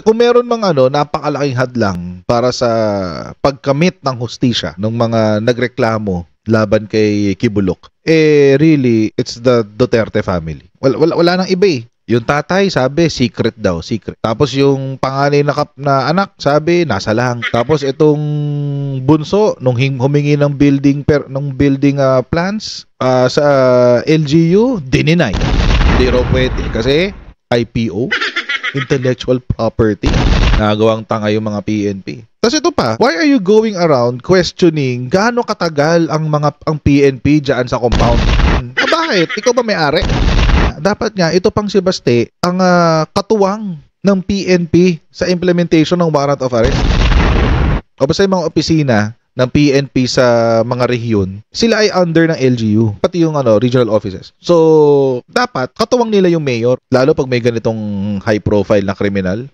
kung meron mang napakalaking hadlang para sa pagkamit ng hustisya ng mga nagreklamo laban kay Kibulok, really, it's the Duterte family. Wala nang iba eh. Yung tatay, sabi, secret daw, secret. Tapos yung panganay na anak, sabi, nasa lang. Tapos itong bunso, nung humingi ng building plans sa LGU, dininay. Hindi raw pwede. Kasi IPO, intellectual property, nagawang tanga yung mga PNP. Tapos ito pa, why are you going around questioning gaano katagal ang PNP dyan sa compound? Bakit? Ikaw ba may-ari? Dapat nga, ito pang si Baste, ang katuwang ng PNP sa implementation ng warrant of arrest. O basta yung mga opisina ng PNP sa mga rehiyon, sila ay under ng LGU, pati yung regional offices. So, dapat katuwang nila yung mayor, lalo pag may ganitong high profile na kriminal.